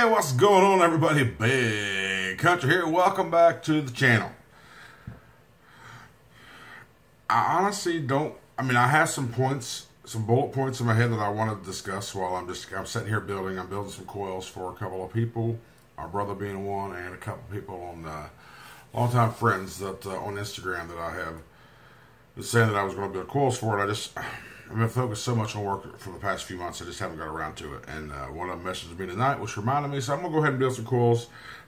What's going on, everybody? Big Country here. Welcome back to the channel. I honestly don't, I have some bullet points in my head that I want to discuss while I'm sitting here building. I'm building some coils for a couple of people, our brother being one, and a couple of people on longtime friends that on Instagram that I have been saying that I was going to build coils for. And I've been focused so much on work for the past few months, I just haven't got around to it. And one of them messaged me tonight, which reminded me, so I'm going to go ahead and build some coils.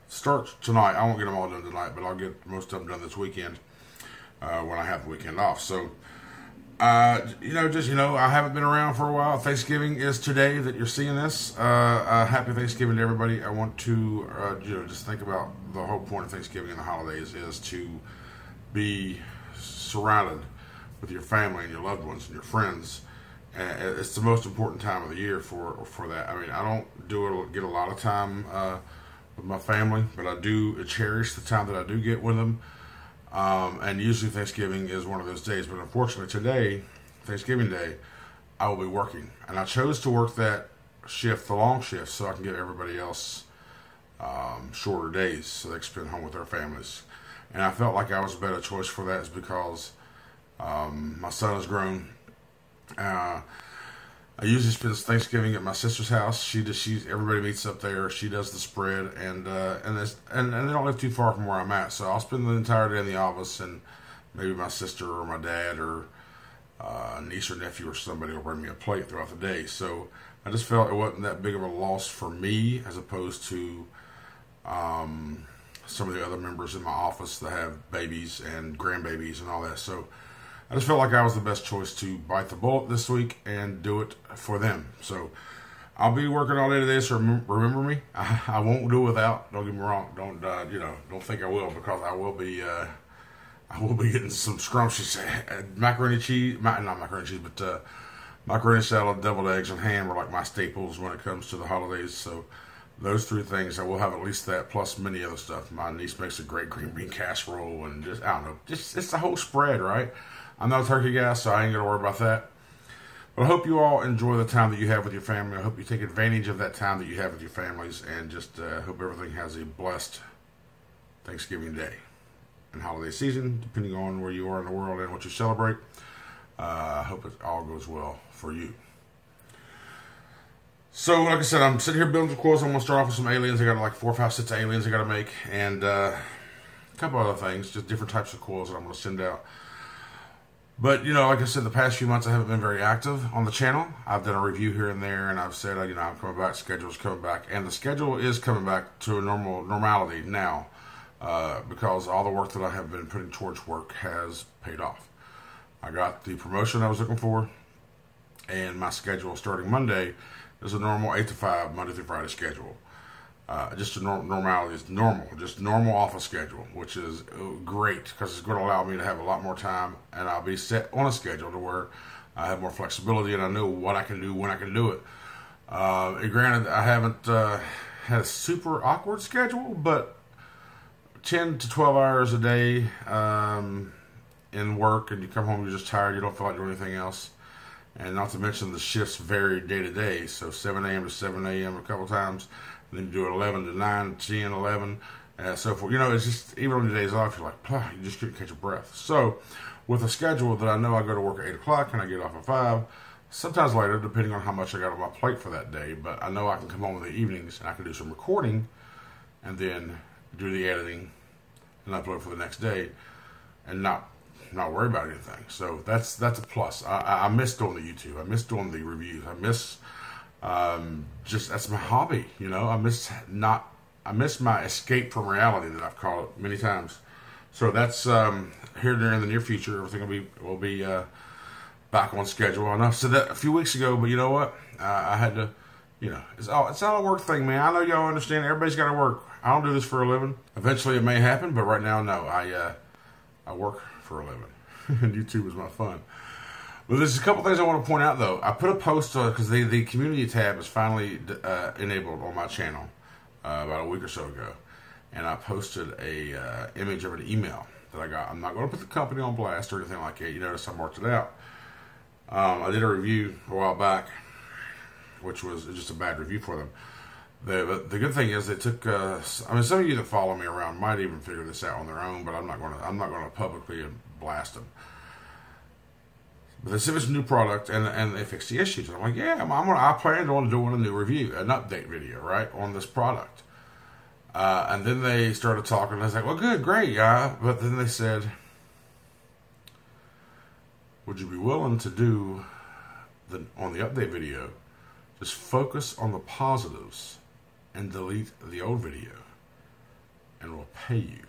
Start tonight. I won't get them all done tonight, but I'll get most of them done this weekend when I have the weekend off. So, I haven't been around for a while. Thanksgiving is today that you're seeing this. Happy Thanksgiving to everybody. I want to, just think about the whole point of Thanksgiving and the holidays is to be surrounded with your family and your loved ones and your friends. It's the most important time of the year for that. I don't get a lot of time with my family, but I do cherish the time that I do get with them. And usually Thanksgiving is one of those days, but unfortunately today, Thanksgiving Day, I will be working. And I chose to work that shift, the long shift, so I can give everybody else shorter days so they can spend home with their families. And I felt like I was a better choice for that is because my son is grown. I usually spend Thanksgiving at my sister's house. Everybody meets up there. She does the spread, and they don't live too far from where I'm at. So I'll spend the entire day in the office, and maybe my sister or my dad or niece or nephew or somebody will bring me a plate throughout the day. So I just felt it wasn't that big of a loss for me as opposed to some of the other members in my office that have babies and grandbabies and all that. So I just felt like I was the best choice to bite the bullet this week and do it for them. So I'll be working all day today, so remember me. I won't do without. Don't get me wrong. Don't think I will, because I will be getting some scrumptious macaroni salad, deviled eggs, and ham are like my staples when it comes to the holidays. So those three things, I will have at least that, plus many other stuff. My niece makes a great green bean casserole, and it's the whole spread, right? I'm not a turkey guy, so I ain't going to worry about that. But I hope you all enjoy the time that you have with your family. I hope you take advantage of that time that you have with your families, and just hope everything has a blessed Thanksgiving Day and holiday season, depending on where you are in the world and what you celebrate. I hope it all goes well for you. So, like I said, I'm sitting here building some coils. I'm going to start off with some aliens. I got like 4 or 5 sets of aliens I got to make, and a couple other things, just different types of coils that I'm going to send out. But, like I said, the past few months I haven't been very active on the channel. I've done a review here and there, and I've said, I'm coming back, schedule's coming back. And the schedule is coming back to a normality now, because all the work that I have been putting towards work has paid off. I got the promotion I was looking for, and my schedule starting Monday is a normal 8 to 5, Monday through Friday schedule. Just a normality is normal, just normal office schedule, which is great because it's going to allow me to have a lot more time, and I'll be set on a schedule to where I have more flexibility and I know what I can do when I can do it. Granted, I haven't had a super awkward schedule, but 10 to 12 hours a day in work, and you come home, you're just tired, you don't feel like doing anything else. And not to mention the shifts vary day to day, so 7 a.m. to 7 a.m. a couple times. Then you do it 11 to 9, 10, 11, and so forth. It's just, even on the days off, you're like, you just couldn't catch a breath. So, with a schedule that I know I go to work at 8 o'clock and I get off at 5, sometimes later, depending on how much I got on my plate for that day, but I know I can come home in the evenings and I can do some recording and then do the editing and upload for the next day and not worry about anything. So, that's a plus. I miss doing the YouTube. I miss doing the reviews. I miss that's my hobby, I miss my escape from reality that I've called it many times. So that's here and there in the near future. Everything will be back on schedule. I know I said that a few weeks ago, but you know what? I had to, it's not a work thing, man. I know y'all understand. Everybody's got to work. I don't do this for a living. Eventually it may happen, but right now, no. I work for a living, and YouTube is my fun. Well, there's a couple things I want to point out, though. I put a post, because the community tab is finally enabled on my channel about a week or so ago. And I posted a image of an email that I got. I'm not going to put the company on blast or anything like that. You notice I marked it out. I did a review a while back, which was just a bad review for them. The good thing is they took. I mean, some of you that follow me around might even figure this out on their own, but I'm not going to publicly blast them. But they said it's a new product, and they fixed the issues. And I'm like, yeah, I planned on doing a new review, an update video, right, on this product. And then they started talking, and I was like, well, good, great, yeah. But then they said, would you be willing to do on the update video, just focus on the positives and delete the old video, and we'll pay you.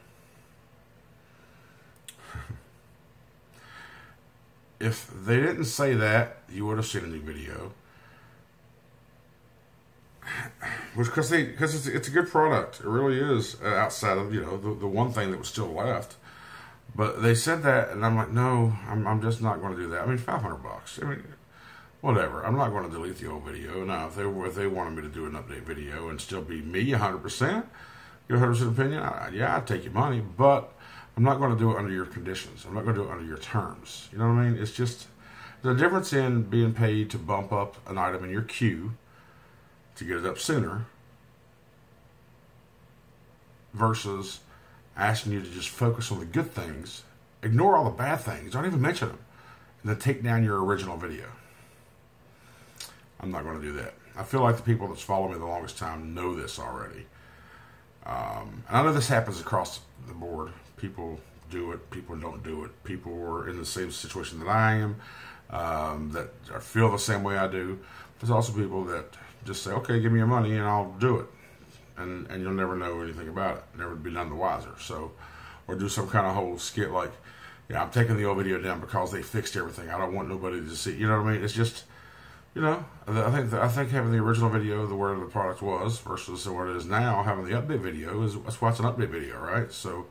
If they didn't say that, you would have seen a new video. Because it's a good product. It really is, outside of, the one thing that was still left. But they said that, and I'm like, no, I'm just not going to do that. I mean, $500. I mean, whatever. I'm not going to delete the old video. Now, if they wanted me to do an update video and still be me 100%, your 100% opinion, yeah, I'd take your money, but I'm not going to do it under your conditions. I'm not going to do it under your terms. You know what I mean? It's just, there's a difference in being paid to bump up an item in your queue to get it up sooner versus asking you to just focus on the good things, ignore all the bad things, don't even mention them, and then take down your original video. I'm not going to do that. I feel like the people that's followed me the longest time know this already. And I know this happens across the board. People do it, people don't do it. People are in the same situation that I am, that feel the same way I do. There's also people that just say, okay, give me your money and I'll do it. And you'll never know anything about it. Never be none the wiser. So, or do some kind of whole skit like, yeah, I'm taking the old video down because they fixed everything. I don't want nobody to see. You know what I mean? It's just, I think having the original video, the where the product was, versus what it is now, having the update video that's what's an update video, right? So,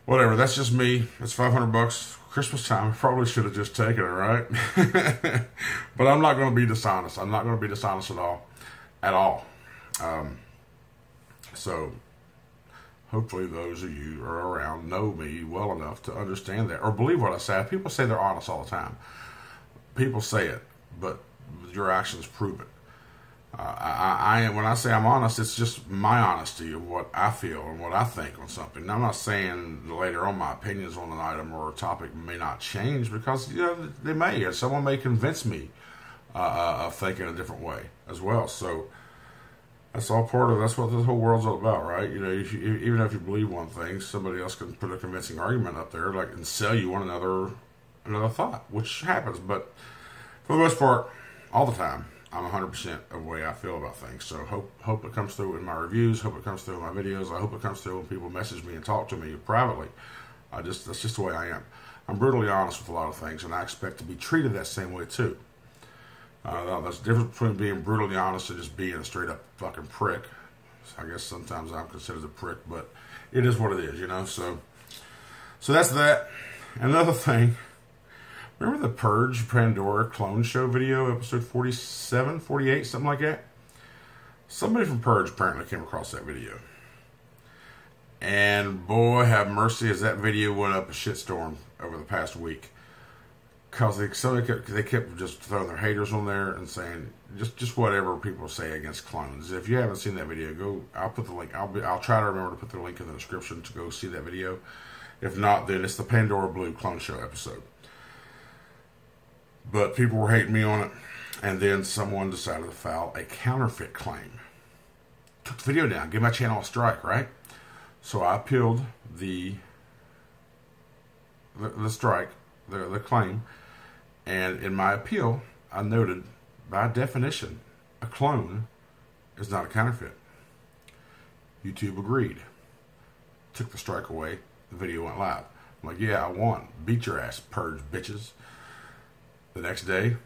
whatever. That's just me. It's $500. Christmas time. I probably should have just taken it, right? But I'm not going to be dishonest. I'm not going to be dishonest at all. So, hopefully those of you who are around know me well enough to understand that, or believe what I say. People say they're honest all the time. People say it, but your actions prove it. When I say I'm honest, it's just my honesty of what I feel and what I think on something. Now, I'm not saying later on my opinions on an item or a topic may not change, because they may, or someone may convince me of thinking a different way as well. So that's all that's what this whole world's all about, right? Even if you believe one thing, somebody else can put a convincing argument up there, and sell you one another thought, which happens. But for the most part, all the time, I'm 100% of the way I feel about things. So hope it comes through in my reviews. Hope it comes through in my videos. I hope it comes through when people message me and talk to me privately. That's just the way I am. I'm brutally honest with a lot of things, and I expect to be treated that same way too. There's a difference between being brutally honest and just being a straight up fucking prick. So I guess sometimes I'm considered a prick, but it is what it is, So that's that. Another thing. Remember the Purge Pandora clone show video, episode 47, 48, something like that? Somebody from Purge apparently came across that video. And boy, have mercy, as that video went up a shitstorm over the past week. Because they kept just throwing their haters on there and saying just whatever people say against clones. If you haven't seen that video, I'll put the link. I'll try to remember to put the link in the description to go see that video. If not, then it's the Pandora Blue clone show episode. But people were hating me on it, and then someone decided to file a counterfeit claim. Took the video down, gave my channel a strike, right? So I appealed the strike, the claim, and in my appeal, I noted, by definition, a clone is not a counterfeit. YouTube agreed. Took the strike away, the video went live. I'm like, yeah, I won. Beat your ass, Purge bitches. The next day,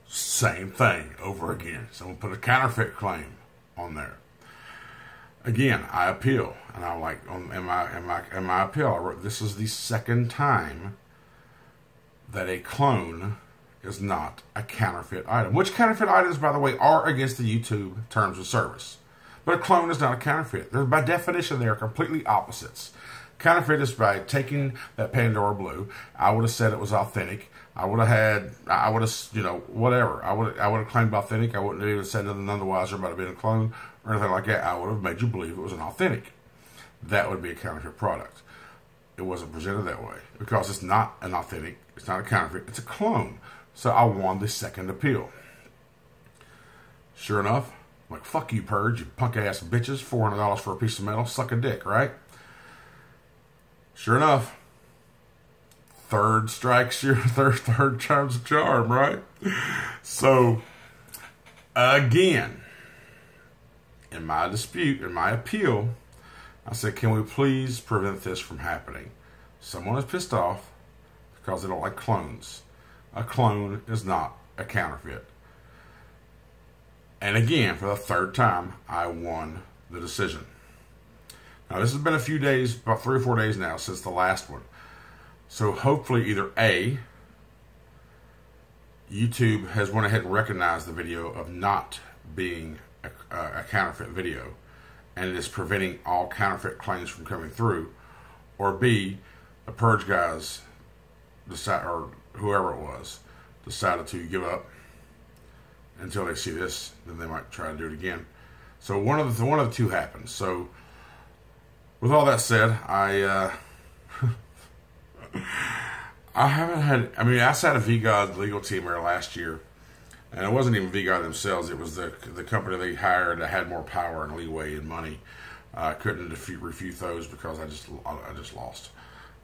same thing over again. Someone put a counterfeit claim on there. Again, I appeal, and I'm like, in my appeal, I wrote, this is the second time that a clone is not a counterfeit item. Which counterfeit items, by the way, are against the YouTube terms of service. But a clone is not a counterfeit. By definition, they are completely opposites. Counterfeit is by taking that Pandora Blue. I would have said it was authentic. I would have whatever. I would have claimed authentic. I wouldn't have even said nothing otherwise about it being a clone or anything like that. I would have made you believe it was an authentic. That would be a counterfeit product. It wasn't presented that way because it's not an authentic. It's not a counterfeit. It's a clone. So I won the second appeal. Sure enough, I'm like, fuck you, Purge, you punk ass bitches. $400 for a piece of metal. Suck a dick, right? Sure enough, third strikes your third time's a charm, right? So again, in my dispute, in my appeal, I said, can we please prevent this from happening? Someone is pissed off because they don't like clones. A clone is not a counterfeit. And again, for the third time, I won the decision. Now, this has been a few days, about 3 or 4 days now, since the last one. So hopefully either A, YouTube has went ahead and recognized the video of not being a counterfeit video, and it is preventing all counterfeit claims from coming through, or B, the Purge guys decide, or whoever it was, decided to give up until they see this. Then they might try to do it again. So one of the two happens. So with all that said, I haven't had. I mean, I sat a VGod legal team here last year. And it wasn't even VGod themselves. It was the company they hired that had more power and leeway and money. I couldn't refute those because I just lost.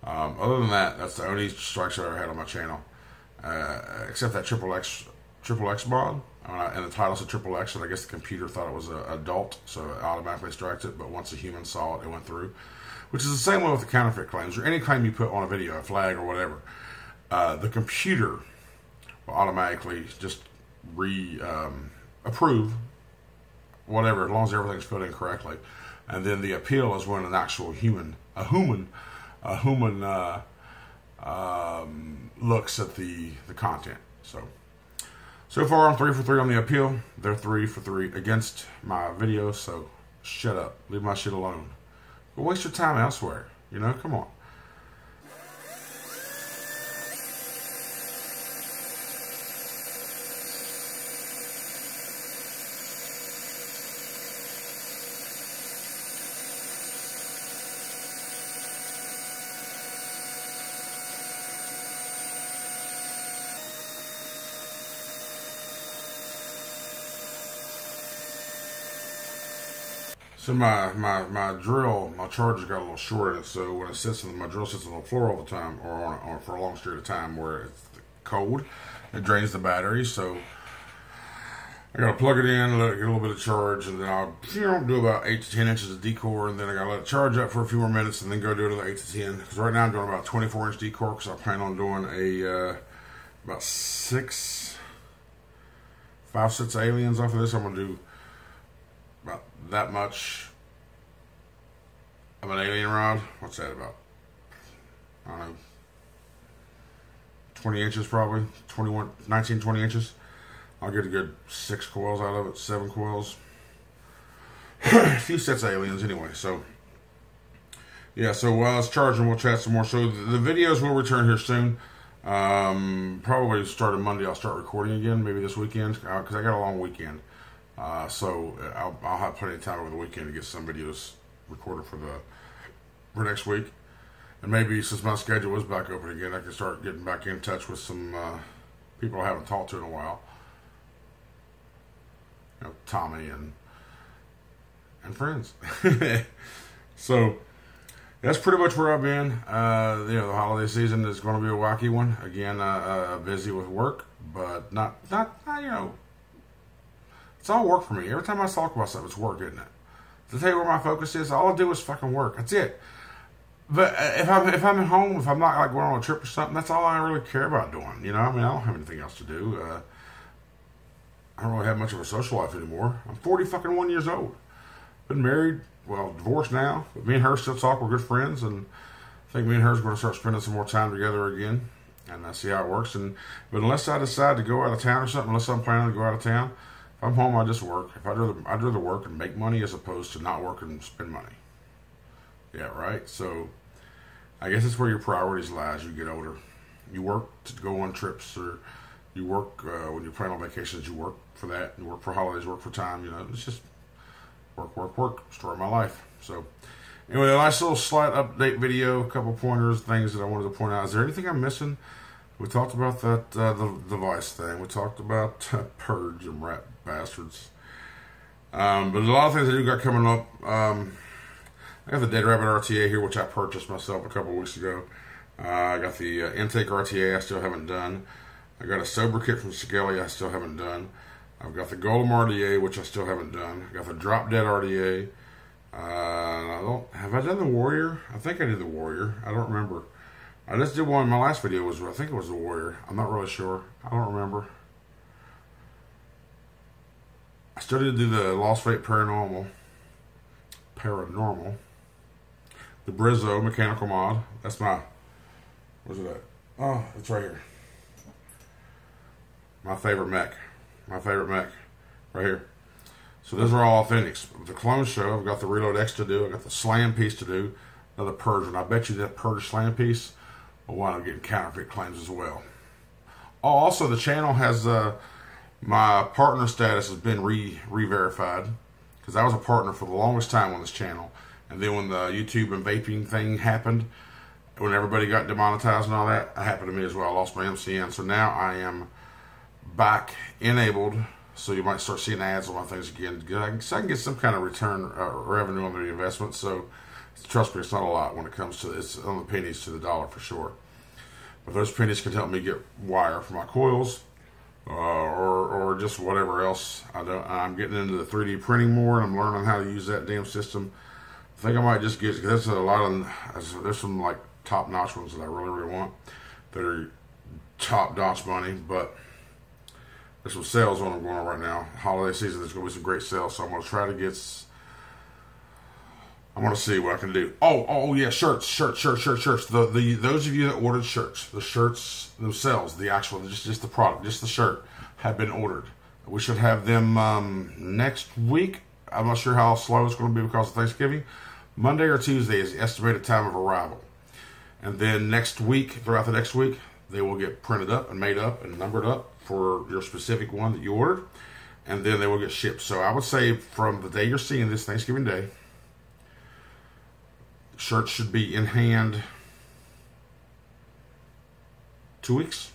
Other than that, that's the only strikes I ever had on my channel. Except that triple X mod. And the title said triple X, and I guess the computer thought it was an adult, so it automatically strikes it. But once a human saw it, it went through. Which is the same way with the counterfeit claims, or any claim you put on a video, a flag or whatever. The computer will automatically just approve whatever, as long as everything's filled in correctly. And then the appeal is when an actual human looks at the content. So far I'm 3 for 3 on the appeal. They're 3 for 3 against my video. So shut up, leave my shit alone. Go waste your time elsewhere. You know, come on. So my drill, my charger got a little short in it, so when it sits my drill sits on the floor all the time, or for a long period of time where it's cold, it drains the battery. So I gotta plug it in, let it get a little bit of charge, and then I'll do about 8 to 10 inches of decor, and then I gotta let it charge up for a few more minutes, and then go do another 8 to 10. Because right now I'm doing about 24-inch decor, because I plan on doing about 5 sets of aliens off of this. I'm gonna do about that much of an alien rod. What's that, about, I don't know, 20 inches probably, 19, 20 inches. I'll get a good 6 coils out of it, 7 coils. A few sets of aliens anyway. So yeah, so while it's charging, we'll chat some more. So the videos will return here soon. Probably starting Monday, I'll start recording again, maybe this weekend, because I got a long weekend. So I'll have plenty of time over the weekend to get some videos recorded for next week. And maybe since my schedule is back open again, I can start getting back in touch with some people I haven't talked to in a while. You know, Tommy and friends. So that's pretty much where I've been. You know, the holiday season is going to be a wacky one. Again, busy with work, but not you know. It's all work for me. Every time I talk about something, it's work, isn't it? To tell you where my focus is, all I do is fucking work. That's it. But if I'm at home, if I'm not like going on a trip or something, that's all I really care about doing. You know, I mean, I don't have anything else to do. I don't really have much of a social life anymore. I'm 41 years old. Been married, well, divorced now. But me and her still talk. We're good friends, and I think me and her are going to start spending some more time together again, and see how it works. But unless I decide to go out of town or something, unless I'm planning to go out of town, if I'm home, I just work. I'd rather work and make money as opposed to not work and spend money. Yeah, right? So I guess that's where your priorities lie as you get older. You work to go on trips, or you work when you plan on vacations. You work for that. You work for holidays. Work for time. You know, it's just work, work, work. Story of my life. So anyway, a nice little slight update video. A couple pointers, things that I wanted to point out. Is there anything I'm missing? We talked about that the device thing. We talked about Purge and rat bastards. But a lot of things I do got coming up. I got the Dead Rabbit RTA here, which I purchased myself a couple weeks ago. I got the Intake RTA I still haven't done. I got a Sober Kit from Scaly I still haven't done. I've got the Golem RDA, which I still haven't done. I got the Drop Dead RDA. Have I done the Warrior? I think I did the Warrior. I don't remember. I just did one. My last video was, I think it was the Warrior. I'm not really sure. I don't remember. I still did do the Lost Fate Paranormal. The Brizzo Mechanical Mod. That's my, where's it at? Oh, it's right here. My favorite mech. Right here. So those are all authentics. The Clone Show, I've got the Reload X to do. I've got the Slam piece to do. Another Purge. And I bet you that Purge Slam piece will wind up getting counterfeit claims as well. Oh, also the channel has, my partner status has been re-verified. Because I was a partner for the longest time on this channel. And then when the YouTube and vaping thing happened, when everybody got demonetized and all that, it happened to me as well. I lost my MCN. So now I am back enabled. So you might start seeing ads on my things again. So I can get some kind of return revenue on the investment. So trust me, it's not a lot when it comes to, it's on the pennies to the dollar for sure. But those pennies can help me get wire for my coils. Or just whatever else. I'm getting into the 3D printing more, and I'm learning how to use that damn system. I think I might just get, because there's a lot of, there's some like top-notch ones that I really want that are top-notch money, but there's some sales on them going on right now. Holiday season, there's going to be some great sales, so I'm going to try to get, I want to see what I can do. Oh yeah, shirts. Those of you that ordered shirts, the shirts themselves, the actual, just the product, just the shirt, have been ordered. We should have them next week. I'm not sure how slow it's going to be because of Thanksgiving. Monday or Tuesday is the estimated time of arrival. And then next week, throughout the next week, they will get printed up and made up and numbered up for your specific one that you ordered. And then they will get shipped. So I would say from the day you're seeing this, Thanksgiving Day, shirts should be in hand 2 weeks.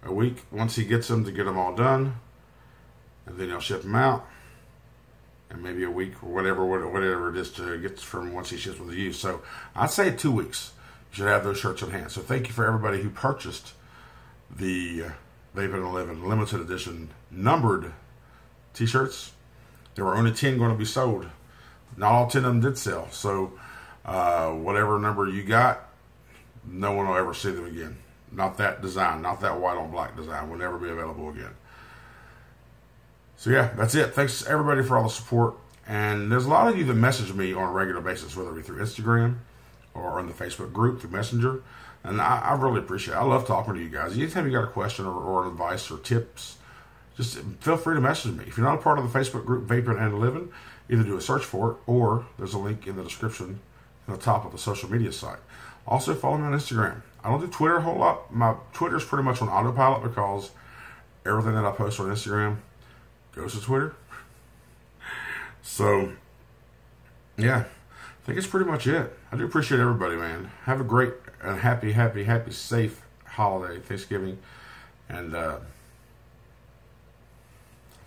A week once he gets them to get them all done. And then he'll ship them out. And maybe a week or whatever it is to get from once he ships them to you. So I'd say 2 weeks. You should have those shirts in hand. So thank you for everybody who purchased the Vapin and Livin limited edition numbered t-shirts. There were only 10 going to be sold. Not all 10 of them did sell. So whatever number you got, no one will ever see them again. Not that design, not that white on black design will never be available again. So yeah, that's it. Thanks everybody for all the support. And there's a lot of you that message me on a regular basis, whether it be through Instagram or on the Facebook group through Messenger. And I really appreciate it. I love talking to you guys. Anytime you got a question or advice or tips, just feel free to message me. If you're not a part of the Facebook group Vapin and Livin, either do a search for it or there's a link in the description in the top of the social media site. Also follow me on Instagram. I don't do Twitter a whole lot. My Twitter is pretty much on autopilot because everything that I post on Instagram goes to Twitter. So, yeah, I think it's pretty much it. I do appreciate everybody, man. Have a great and happy, safe holiday, Thanksgiving. And I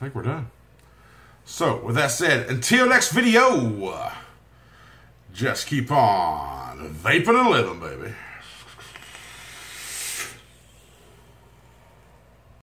think we're done. So, with that said, until next video, just keep on vaping and living, baby.